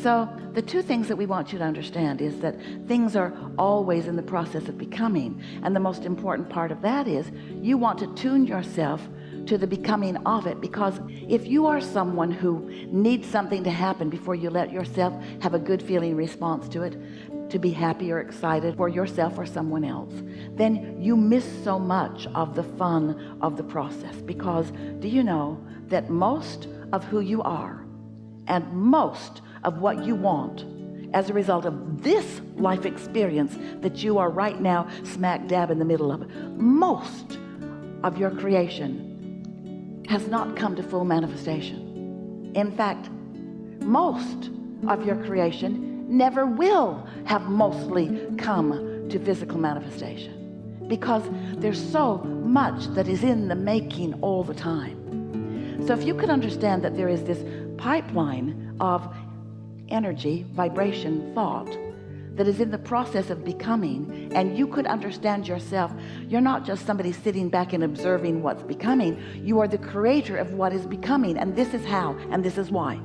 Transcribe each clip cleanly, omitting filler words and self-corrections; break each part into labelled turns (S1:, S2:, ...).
S1: So the two things that we want you to understand is that things are always in the process of becoming. And the most important part of that is you want to tune yourself to the becoming of it, because if you are someone who needs something to happen before you let yourself have a good feeling response to it, to be happy or excited for yourself or someone else, then you miss so much of the fun of the process. Because do you know that most of who you are and most of what you want as a result of this life experience that you are right now smack dab in the middle of, most of your creation has not come to full manifestation. In fact, most of your creation never will have mostly come to physical manifestation, because there's so much that is in the making all the time. So if you could understand that there is this pipeline of energy, vibration, thought that is in the process of becoming, and you could understand yourself, you're not just somebody sitting back and observing what's becoming. You are the creator of what is becoming, and this is how, and this is why.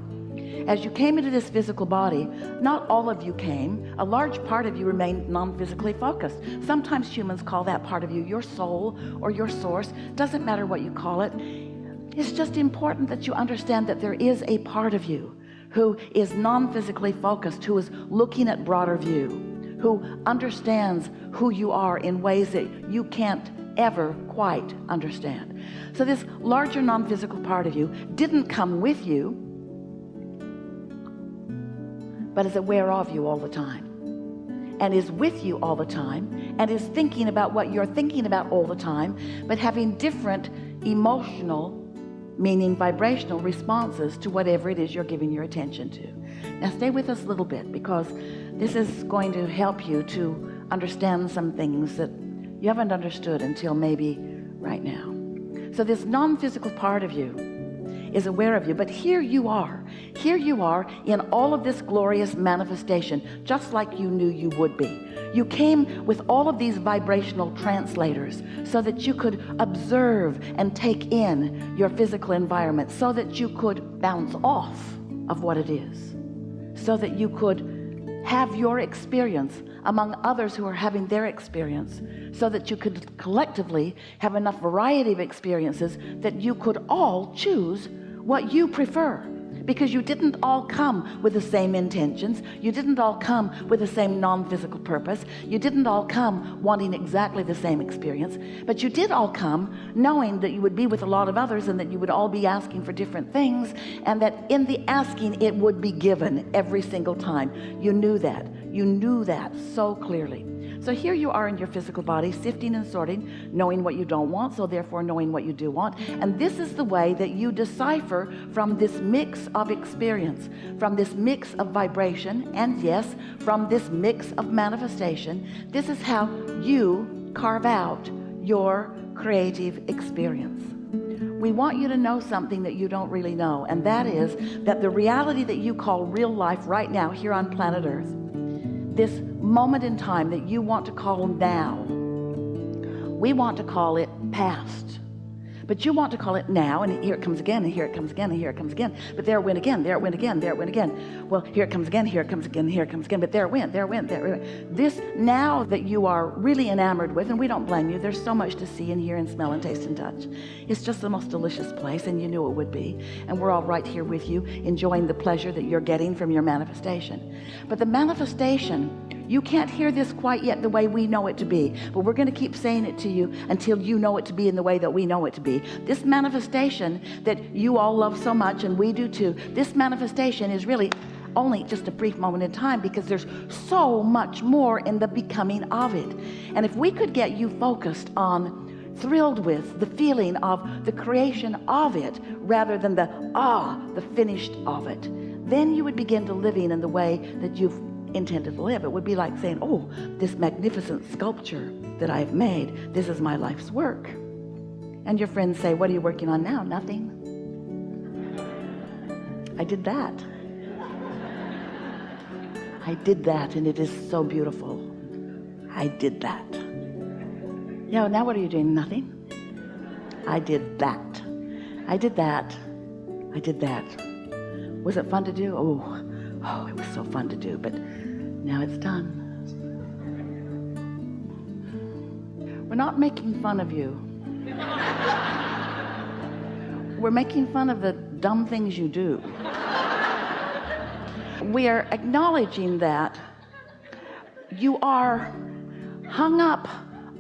S1: As you came into this physical body, not all of you came. A large part of you remained non-physically focused. Sometimes humans call that part of you your soul or your source. Doesn't matter what you call it. It's just important that you understand that there is a part of you who is non-physically focused, who is looking at broader view, who understands who you are in ways that you can't ever quite understand. So this larger non-physical part of you didn't come with you, but is aware of you all the time, and is with you all the time, and is thinking about what you're thinking about all the time, but having different emotional, meaning vibrational responses to whatever it is you're giving your attention to. Now stay with us a little bit, because this is going to help you to understand some things that you haven't understood until maybe right now. So this non-physical part of you is aware of you, but here you are in all of this glorious manifestation, just like you knew you would be. You came with all of these vibrational translators so that you could observe and take in your physical environment, so that you could bounce off of what it is, so that you could have your experience among others who are having their experience, so that you could collectively have enough variety of experiences that you could all choose what you prefer. Because you didn't all come with the same intentions. You didn't all come with the same non-physical purpose. You didn't all come wanting exactly the same experience, but you did all come knowing that you would be with a lot of others, and that you would all be asking for different things, and that in the asking it would be given every single time. You knew that. You knew that so clearly. So here you are in your physical body, sifting and sorting, knowing what you don't want, so therefore knowing what you do want. And this is the way that you decipher from this mix of experience, from this mix of vibration, and yes, from this mix of manifestation. This is how you carve out your creative experience. We want you to know something that you don't really know, and that is that the reality that you call real life right now here on planet Earth, this moment in time that you want to call now, we want to call it past. But you want to call it now, and here it comes again, and here it comes again, and here it comes again. But there it went again, there it went again, there it went again. Well, here it comes again, here it comes again, here it comes again. But there it went, there it went, there it went. This now that you are really enamored with, and we don't blame you, there's so much to see and hear and smell and taste and touch. It's just the most delicious place, and you knew it would be. And we're all right here with you, enjoying the pleasure that you're getting from your manifestation. But the manifestation, you can't hear this quite yet the way we know it to be, but we're going to keep saying it to you until you know it to be in the way that we know it to be. This manifestation that you all love so much, and we do too, this manifestation is really only just a brief moment in time, because there's so much more in the becoming of it. And if we could get you focused on, thrilled with the feeling of the creation of it rather than the finished of it, then you would begin to living in the way that you've intended to live. It would be like saying, oh, this magnificent sculpture that I've made, this is my life's work. And your friends say, what are you working on now? Nothing. I did that. I did that, and it is so beautiful. I did that. Yeah, now what are you doing? Nothing. I did that. I did that. I did that. Was it fun to do? Oh, it was so fun to do, but now it's done. We're not making fun of you. We're making fun of the dumb things you do. We are acknowledging that you are hung up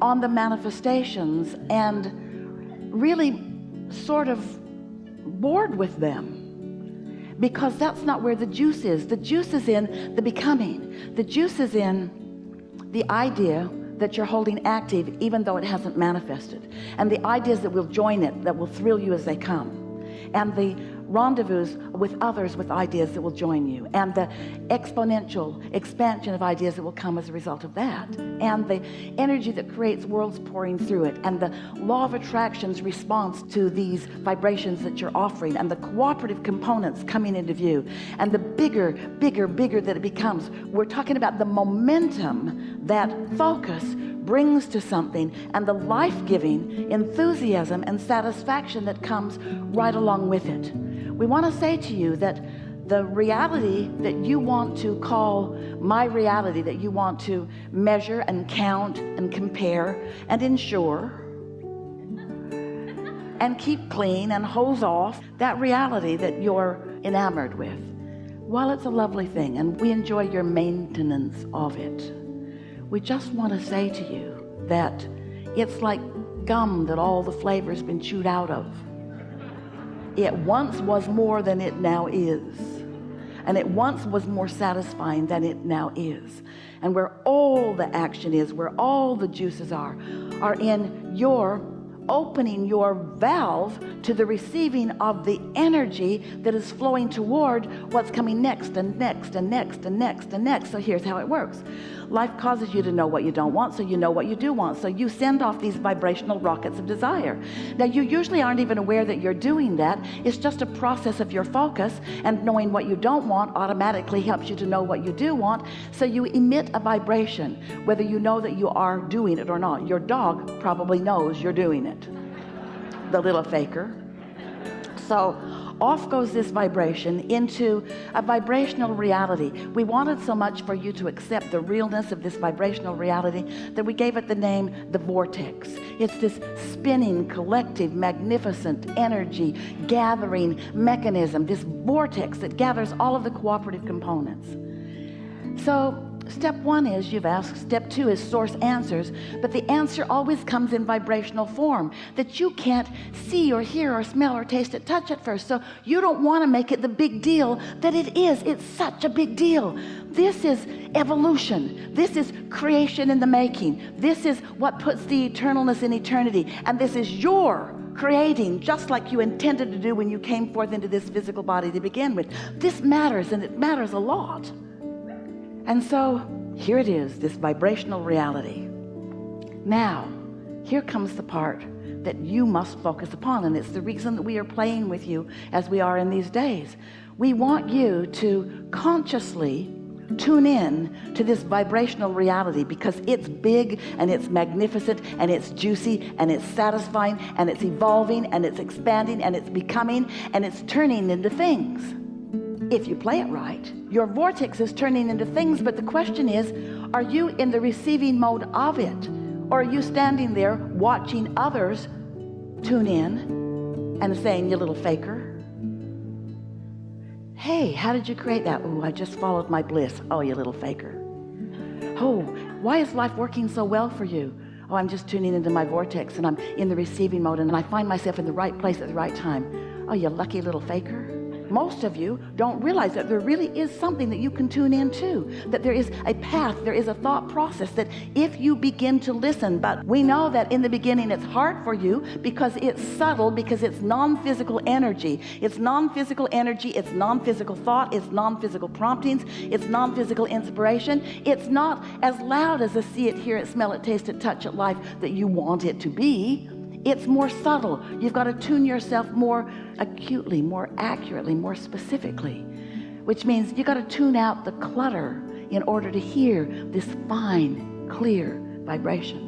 S1: on the manifestations and really sort of bored with them, because that's not where the juice is. The juice is in the becoming. The juice is in the idea that you're holding active even though it hasn't manifested, and the ideas that will join it, that will thrill you as they come, and the rendezvous with others with ideas that will join you, and the exponential expansion of ideas that will come as a result of that, and the energy that creates worlds pouring through it, and the law of attraction's response to these vibrations that you're offering, and the cooperative components coming into view, and the bigger that it becomes. We're talking about the momentum that focus brings to something, and the life-giving enthusiasm and satisfaction that comes right along with it. We want to say to you that the reality that you want to call my reality, that you want to measure and count and compare and ensure and keep clean and hose off, that reality that you're enamored with, while it's a lovely thing and we enjoy your maintenance of it, we just want to say to you that it's like gum that all the flavor's been chewed out of. It once was more than it now is, and it once was more satisfying than it now is. And where all the action is, where all the juices are in your opening your valve to the receiving of the energy that is flowing toward what's coming next and next and next and next and next. So here's how it works. Life causes you to know what you don't want, so you know what you do want. So you send off these vibrational rockets of desire. Now, you usually aren't even aware that you're doing that. It's just a process of your focus, and knowing what you don't want automatically helps you to know what you do want. So you emit a vibration, whether you know that you are doing it or not. Your dog probably knows you're doing it, the little faker. So off goes this vibration into a vibrational reality. We wanted so much for you to accept the realness of this vibrational reality that we gave it the name the vortex. It's this spinning, collective, magnificent energy gathering mechanism, this vortex that gathers all of the cooperative components. So step one is you've asked. Step two is source answers, but the answer always comes in vibrational form that you can't see or hear or smell or taste or touch at first. So you don't want to make it the big deal that it is. It's such a big deal. This is evolution. This is creation in the making. This is what puts the eternalness in eternity. And this is your creating, just like you intended to do when you came forth into this physical body to begin with. This matters, and it matters a lot. And so here it is, this vibrational reality. Now, here comes the part that you must focus upon, and it's the reason that we are playing with you as we are in these days. We want you to consciously tune in to this vibrational reality, because it's big and it's magnificent and it's juicy and it's satisfying and it's evolving and it's expanding and it's becoming and it's turning into things. If you play it right, your vortex is turning into things, but the question is, are you in the receiving mode of it? Or are you standing there watching others tune in and saying, you little faker? Hey, how did you create that? Oh, I just followed my bliss. Oh, you little faker. Oh, why is life working so well for you? Oh, I'm just tuning into my vortex and I'm in the receiving mode and I find myself in the right place at the right time. Oh, you lucky little faker. Most of you don't realize that there really is something that you can tune into, that there is a path, there is a thought process that if you begin to listen, but we know that in the beginning it's hard for you because it's subtle, because it's non-physical energy. It's non-physical energy, it's non-physical thought, it's non-physical promptings, it's non-physical inspiration. It's not as loud as a see it, hear it, smell it, taste it, touch it life that you want it to be. It's more subtle. You've got to tune yourself more acutely, more accurately, more specifically, which means you got to tune out the clutter in order to hear this fine, clear vibration.